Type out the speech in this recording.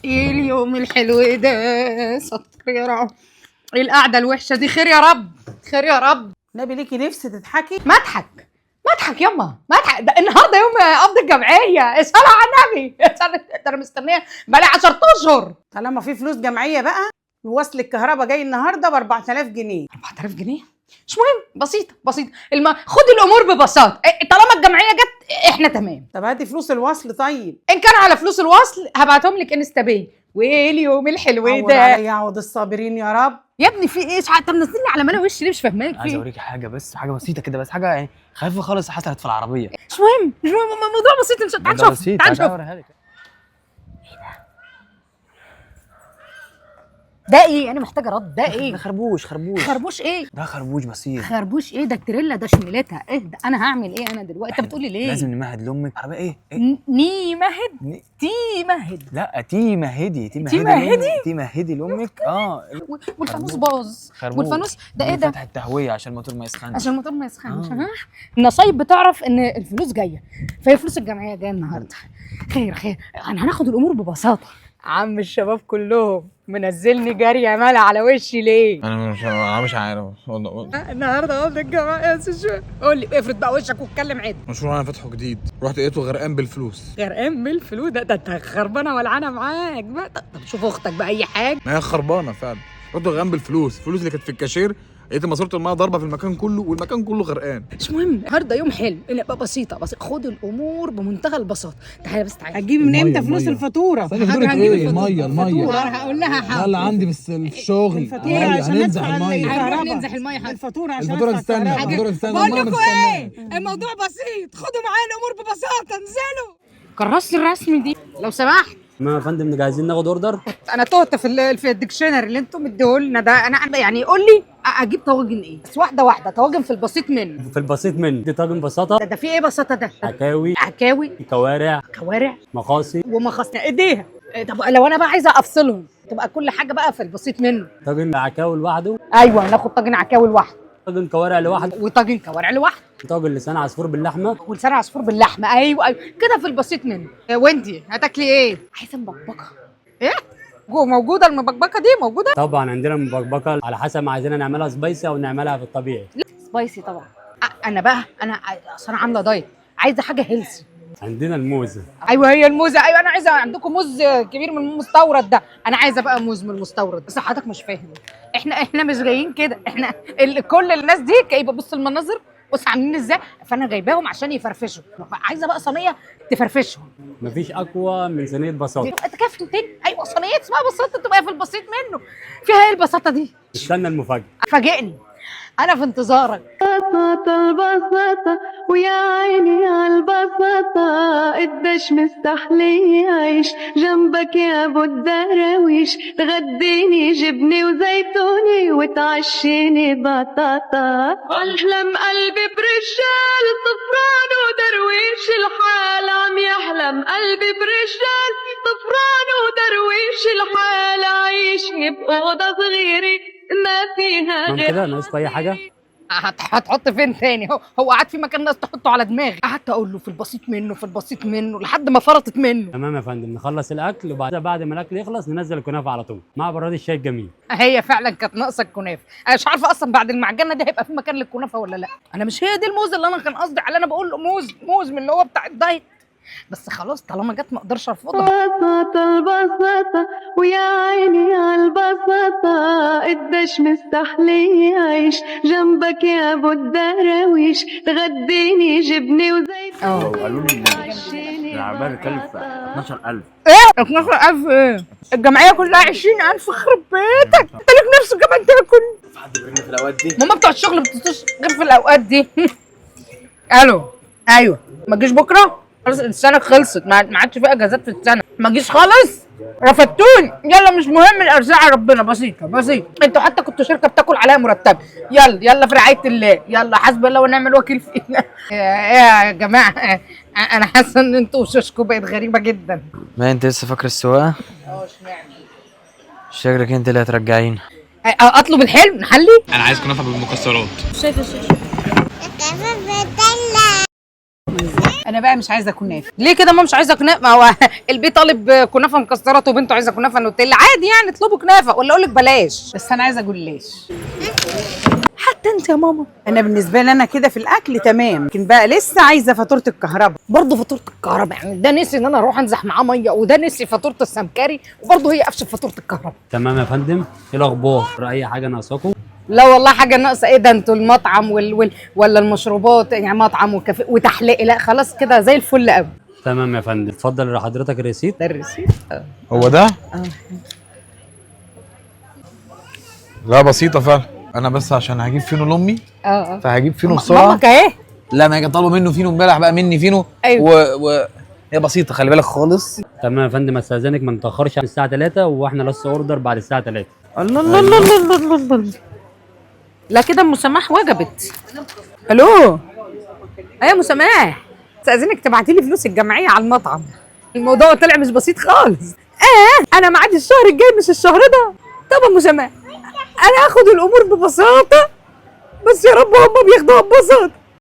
ايه اليوم الحلو ده؟ ستر يا رب. ايه القعده الوحشه دي؟ خير يا رب، خير يا رب. نبي ليكي نفس تضحكي؟ ما اضحك، ما اضحك يما، ما اضحك. ده النهارده يوم قبض الجمعيه، الصلاه على النبي. ده انا مستنيه بقالي 10 اشهر. طالما في فلوس جمعيه بقى، وصل الكهرباء جاي النهارده ب 4000 جنيه. 4000 جنيه مش مهم، بسيطه بسيطه. خد الامور ببساطه. طالما الجمعيه جت احنا تمام. طب هاتي فلوس الوصل. طيب ان كان على فلوس الوصل هبعتهم لك انستا باي. وايه اليوم الحلو عوض ده؟ عليا عوض الصابرين يا رب. يا ابني في ايه؟ طب نزلني على ملا وشي ليه؟ مش فاهماك في عايز ايه؟ اوريكي حاجه، بس حاجه بسيطه كده، بس حاجه يعني خفيفه خالص حصلت في العربيه. مش مهم، مش مهم، موضوع بسيط. مش تعال ده شوف، بسيط، تعال شوف. اوريها لك. ده ايه؟ انا محتاجه رد. ده ايه؟ ده خربوش. خربوش ايه؟ ده خربوش بسيط. خربوش ايه؟ ده التريلا، ده شميلتها. ايه ده؟ انا هعمل ايه انا دلوقتي؟ انت بتقولي ليه؟ لازم نمهد لامك عربيه. ايه ني مهد. تي مهد. لا تي مهدي تي مهدي لامك. والفانوس باظ. خربوش. والفانوس ده ايه ده؟ فتح التهويه عشان الموتور ما يسخنش. عشان الموتور ما يسخنش. النصايب بتعرف ان الفلوس جايه، فهي فلوس الجمعيه جايه النهارده. خير. انا هناخد الامور ببساطه. عم الشباب كلهم منزلني جري يا ملا على وشي ليه؟ انا مش عارف. النهارده قبض الجمعيه يا سيشو. قول لي افرض بقى وشك واتكلم عادي. مشروع انا فاتحه جديد، رحت لقيته غرقان بالفلوس. غرقان بالفلوس؟ ده انت خربانه ولعانه معاك بقى. طب شوف اختك بقى اي حاجه. ما هي خربانه فعلا، رحت غرقان بالفلوس. الفلوس اللي كانت في الكاشير لقيت ماسوره الميه ضاربه في المكان كله، والمكان كله غرقان. مش مهم، النهارده يوم حلو. بقى بسيطه. خد الامور بمنتهى البساطه. تعالى بس تعالى. هتجيبي من امتى فلوس الفاتوره؟ فاتوره ايه؟ الميه هقول لها حاضر. ده اللي عندي بس الشغل. الفاتوره عشان هننزح ادفع الميه. هنروح ننزح الميه حاضر. الفاتوره عشان الفاتوره أدفع تستنى، الكهرباء. الفاتوره تستنى. بقول المية ما لكم تستناش. ايه؟ الموضوع بسيط، خدوا معايا الامور ببساطه. انزلوا. كراسة الرسم دي لو سمحت. ما يا فندم جاهزين ناخد اوردر؟ انا تهت في الديكشنري اللي انتم مديهولنا ده. انا يعني قول لي اجيب طواجن ايه؟ بس واحده طواجن في البسيط منه. في البسيط من دي طاجن بساطه. ده في ايه بساطه ده؟ عكاوي كوارع مخاصي ومخاصة ايديها. طب لو انا بقى عايزه افصلهم تبقى كل حاجه بقى في البسيط منه. طاجن عكاوي لوحده. ايوه ناخد طاجن عكاوي لوحده، طاجن كوارع لوحده، وطاجن كوارع لوحده، طاجن لسان عصفور باللحمه، ولسان عصفور باللحمه. ايوه كده في البسيط منه. وانتي هتاكلي ايه؟ عايزه مبكبكه. ايه؟ موجوده المبكبكه دي؟ موجوده طبعا عندنا مبكبكه على حسب ما عايزينها نعملها سبايسي او نعملها في الطبيعي. سبايسي طبعا. انا اصل انا عامله دايت، عايزه حاجه هيلثي. عندنا الموزه. ايوه هي الموزه. ايوه انا عايزه. عندكم موز كبير من المستورد ده؟ انا عايزه بقى موز من المستورد. بس حضرتك مش فاهم، احنا مش جايين كده. احنا كل الناس دي جايبه. بص المناظر، بص عاملين ازاي. فانا جايباهم عشان يفرفشوا. عايزه بقى صينيه تفرفشهم. مفيش اقوى من صينيه بساطه. انت كده فهمتني؟ ايوه صينيه اسمها بساطه، تبقى في البسيط منه. فيها ايه البساطه دي؟ استنى المفاجاه. فاجئني، انا في انتظارك. البساطة ويا عيني عالبساطة، قديش مستحلي عيش جنبك يا ابو الدراويش، تغديني جبني وزيتوني وتعشيني بطاطا. احلم قلبي برجال طفران ودرويش، الحال عم يحلم قلبي برجال طفران ودرويش، الحال عايشني بأوضة صغيرة ما فيها تمام غير. كده ناقصكوا اي حاجه؟ هتحط فين تاني؟ هو قاعد في مكان ناس تحطه على دماغي. قعدت اقول له في البسيط منه لحد ما فرطت منه. تمام يا فندم، نخلص الاكل وبعد ما الاكل يخلص ننزل الكنافه على طول مع براد الشاي الجميل. هي فعلا كانت ناقصه الكنافه. انا مش عارفه اصلا بعد المعجنه دي هيبقى في مكان للكنافه ولا لا. انا مش هي دي الموز اللي انا كان قصدي عليه. انا بقول له موز من اللي هو بتاع الدايت. بس خلاص طالما جت ما اقدرش ارفضها. البساطة ويا عيني عالبساطة، قديش مستحلي عيش جنبك يا ابو الدراويش، تغديني جبني وزيتوني. قالوا لي العربيه بتكلف 12000. ايه 12000 ايه؟ الجمعيه كلها 20000. خرب بيتك، انت ليك نفسك كمان تاكل. حد بيرن في الاوقات دي؟ ماما بتوع الشغل ما بتطلعش غير في الاوقات دي. الو ايوه ما تجيش بكره؟ خلاص السنه خلصت، ما عادش في اجازات في السنه. ما تجيش خالص؟ رفدتوني. يلا مش مهم، الارزاق ربنا. بسيطه. انتوا حتى كنتوا شركه بتاكل عليها مرتب. يلا في رعايه الله. يلا حسبي الله ونعم الوكيل فينا. يا جماعه انا حاسه ان انتوا وشوشكوا بقت غريبه جدا. ما انت لسه فاكر السواقه؟ اشمعنى؟ شكلك انت اللي هترجعين. اطلب الحلم نحلي. انا عايز كنافه بالمكسرات. شايفه انا بقى مش عايزه كنافه. ليه كده ما مش عايزه كنافه؟ ما هو البيت طالب كنافه مكسرات وبنته عايزه كنافه نوتيلا، عادي يعني اطلبوا كنافه ولا اقول لك بلاش. بس انا عايزه جلاش. حتى انت يا ماما انا بالنسبه لي انا كده في الاكل تمام، لكن بقى لسه عايزه فاتوره الكهرباء. برضه فاتوره الكهرباء، يعني ده نسي ان انا اروح انزح معاه ميه، وده نسي فاتوره السمكري، وبرضه هي قفشه فاتوره الكهرباء. تمام يا فندم، ايه الاخبار؟ اي حاجه ناقصاكم؟ لا والله حاجه ناقصه. ايه ده انتوا المطعم ولا المشروبات، يعني مطعم وكافيه وتحليق؟ لا خلاص كده زي الفل قوي. تمام يا فندم، اتفضل لحضرتك الريسيت. ده الريسيت. هو ده؟ لا بسيطه فعلا، انا بس عشان هجيب فينو لامي فهجيب فينو بسرعه. مامك اهي. لا ما هي طالبه منه فينو امبارح بقى مني فينو. أيوة. هي بسيطه خلي بالك خالص. تمام يا فندم، استاذنك ما نتاخرش عن الساعه 3 واحنا لسه اوردر بعد الساعه 3. الله الله الله الله الله الله الله. لا كده ام سماح وجبت. الو ايه ام سماح، استاذنك تبعتي لي فلوس الجمعيه على المطعم، الموضوع طلع مش بسيط خالص. انا معادي الشهر الجاي مش الشهر ده. طب ام سماح انا هاخد الامور ببساطه، بس يا رب هم بياخدوها ببساطه.